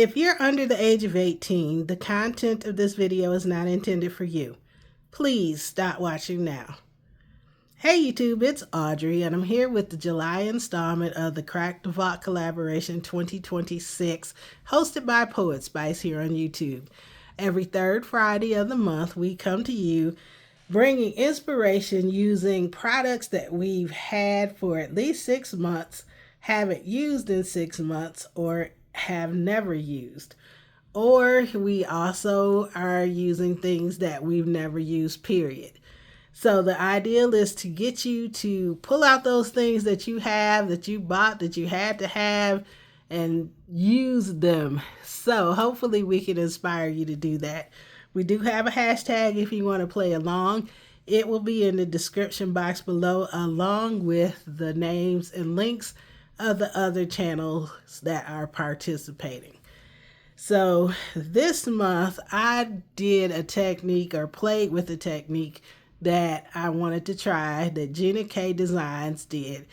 If you're under the age of 18, the content of this video is not intended for you. Please stop watching now. Hey YouTube, it's Audrey, and I'm here with the July installment of the CraftyheartRn Collaboration 2026, hosted by Poetspice here on YouTube. Every third Friday of the month, we come to you bringing inspiration using products that we've had for at least 6 months, haven't used in 6 months, or have never used. Or we also are using things that we've never used, period. So the ideal is to get you to pull out those things that you have, that you bought, that you had to have, and use them. So hopefully we can inspire you to do that. We do have a hashtag if you want to play along. It will be in the description box below, along with the names and links of the other channels that are participating. So this month I did a technique, or played with a technique, that I wanted to try, that Gina K Designs did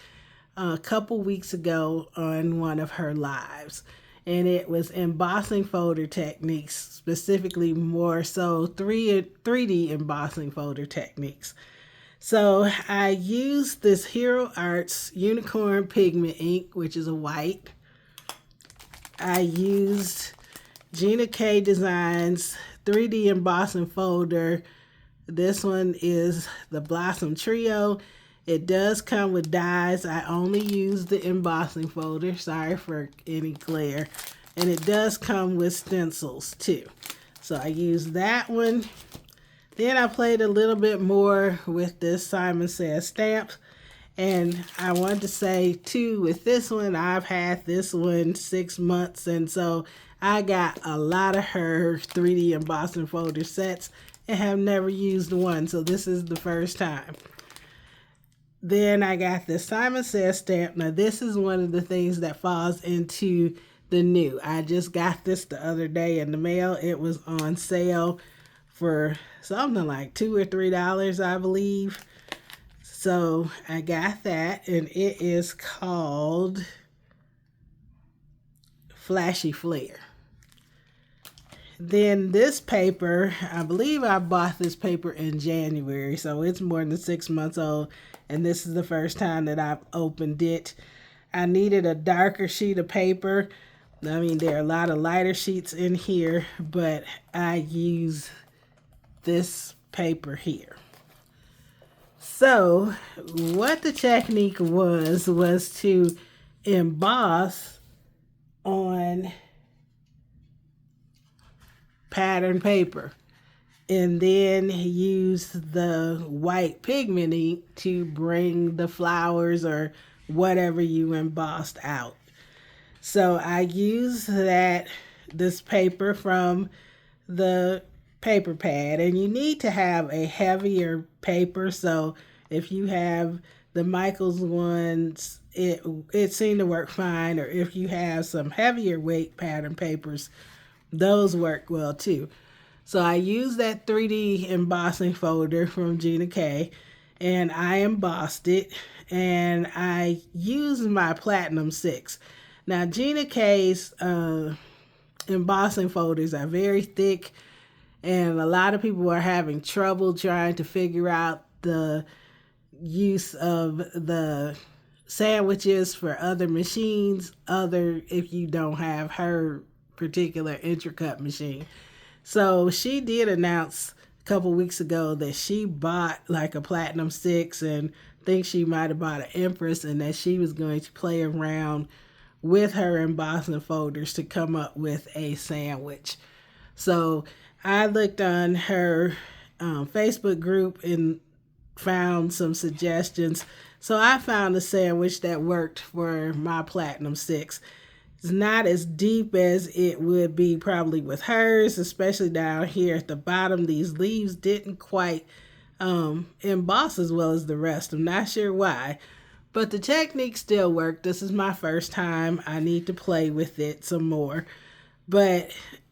a couple weeks ago on one of her lives. And it was embossing folder techniques, specifically more so 3D embossing folder techniques. So I used this Hero Arts Unicorn Pigment ink, which is a white. I used Gina K Designs 3D embossing folder. This one is the Blossom Trio. It does come with dies. I only use the embossing folder. Sorry for any glare. And it does come with stencils too. So I used that one. Then I played a little bit more with this Simon Says stamps. And I wanted to say too, with this one, I've had this one 6 months. And so I got a lot of her 3D embossing folder sets and have never used one. So this is the first time. Then I got this Simon Says stamp. Now this is one of the things that falls into the new. I just got this the other day in the mail. It was on sale for something like $2 or $3, I believe. So I got that, and it is called Flashy Flare. Then this paper, I believe I bought this paper in January, so it's more than 6 months old, and this is the first time that I've opened it. I needed a darker sheet of paper. I mean, there are a lot of lighter sheets in here, but I use this paper here. So what the technique was to emboss on pattern paper and then use the white pigment ink to bring the flowers or whatever you embossed out. So I used this paper from the paper pad, and you need to have a heavier paper. So if you have the Michaels ones, it seemed to work fine, or if you have some heavier weight pattern papers, those work well too. So I used that 3D embossing folder from Gina K, and I embossed it, and I used my Platinum 6. Now Gina K's embossing folders are very thick, and a lot of people are having trouble trying to figure out the use of the sandwiches for other machines, if you don't have her particular intricate machine. So she did announce a couple weeks ago that she bought like a Platinum 6, and I think she might have bought an Empress, and that she was going to play around with her embossing folders to come up with a sandwich. So I looked on her Facebook group and found some suggestions. So I found a sandwich that worked for my Platinum 6. It's not as deep as it would be probably with hers, especially down here at the bottom. These leaves didn't quite emboss as well as the rest. I'm not sure why, but the technique still worked. This is my first time. I need to play with it some more. But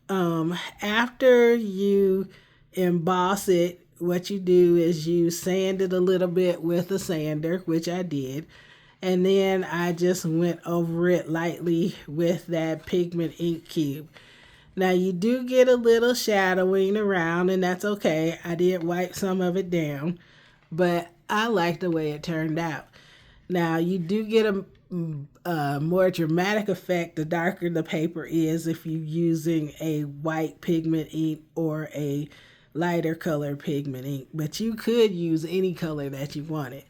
after you emboss it, what you do is you sand it a little bit with a sander, which I did, And then I just went over it lightly with that pigment ink cube. Now you do get a little shadowing around, and that's okay. I did wipe some of it down, but I like the way it turned out. Now you do get a more dramatic effect the darker the paper is if you're using a white pigment ink or a lighter color pigment ink, but you could use any color that you wanted.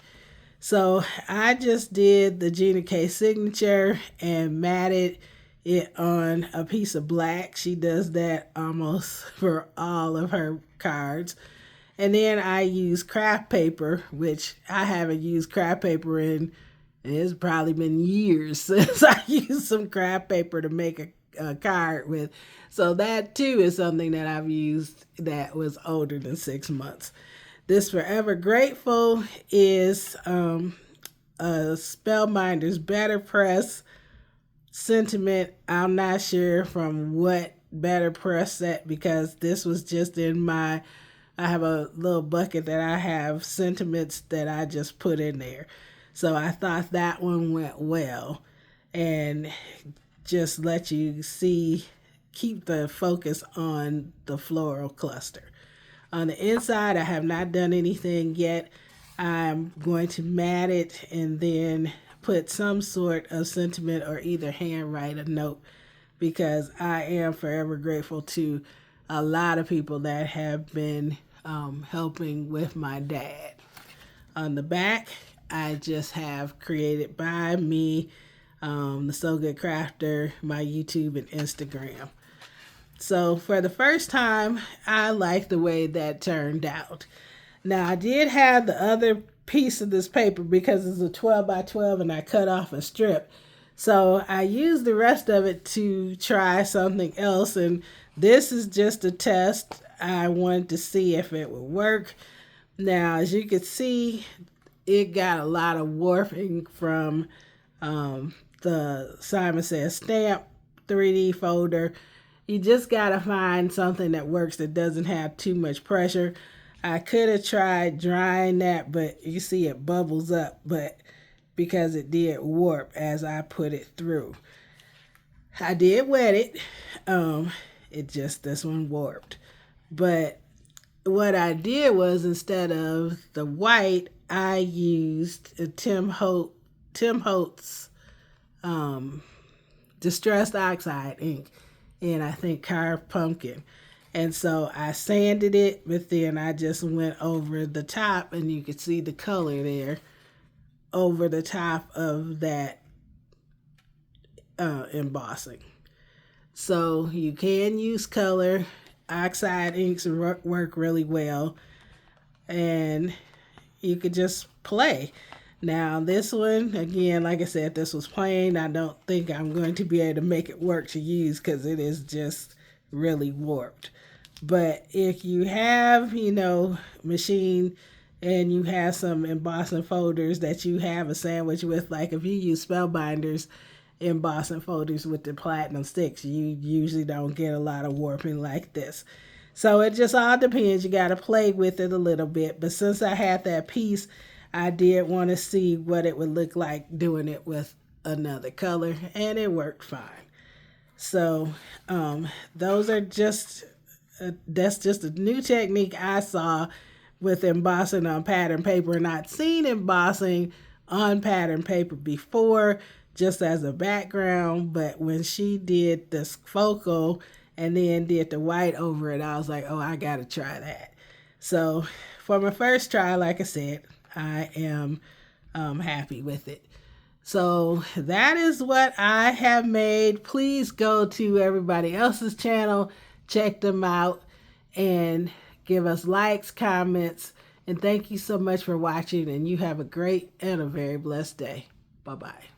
So I just did the Gina K signature and matted it on a piece of black. She does that almost for all of her cards. And then I use craft paper, which I haven't used craft paper in, it's probably been years since I used some craft paper to make a card with. So that too is something that I've used that was older than 6 months. This Forever Grateful is a Spellbinders Better Press sentiment. I'm not sure from what Better Press set, because this was just in I have a little bucket that I have sentiments that I just put in there. So I thought that one went well, and just let you see, keep the focus on the floral cluster. On the inside, I have not done anything yet. I'm going to mat it and then put some sort of sentiment or either handwrite a note, because I am forever grateful to a lot of people that have been helping with my dad. On the back, I just have created by me, the So Good Crafter, my YouTube and Instagram. So for the first time, I like the way that turned out. Now I did have the other piece of this paper because it's a 12 by 12 and I cut off a strip. So I used the rest of it to try something else, and this is just a test. I wanted to see if it would work. Now, as you can see, it got a lot of warping from the Simon Says Stamp 3D folder. You just got to find something that works that doesn't have too much pressure. I could have tried drying that, but you see it bubbles up, but because it did warp as I put it through. I did wet it. This one warped. But what I did was, instead of the white, I used a Tim Holtz Distressed Oxide ink, and I think Carved Pumpkin. And so I sanded it, but then I just went over the top, and you could see the color there over the top of that embossing. So you can use color. Oxide inks work really well, and you could just play. Now this one, again, like I said, this was plain. I don't think I'm going to be able to make it work to use because it is just really warped. But if you have, machine and you have some embossing folders that you have a sandwich with, like if you use Spellbinders embossing folders with the platinum sticks, you usually don't get a lot of warping like this. So it just all depends. You got to play with it a little bit. But since I had that piece, I did want to see what it would look like doing it with another color, and it worked fine. So those are that's just a new technique I saw with embossing on pattern paper, and I'd seen embossing on pattern paper before just as a background, but when she did this focal and then did the white over it, I was like, oh, I gotta try that. So for my first try, like I said, I am happy with it. So that is what I have made. Please go to everybody else's channel, check them out, and give us likes, comments, and thank you so much for watching, and you have a great and a very blessed day. Bye-bye.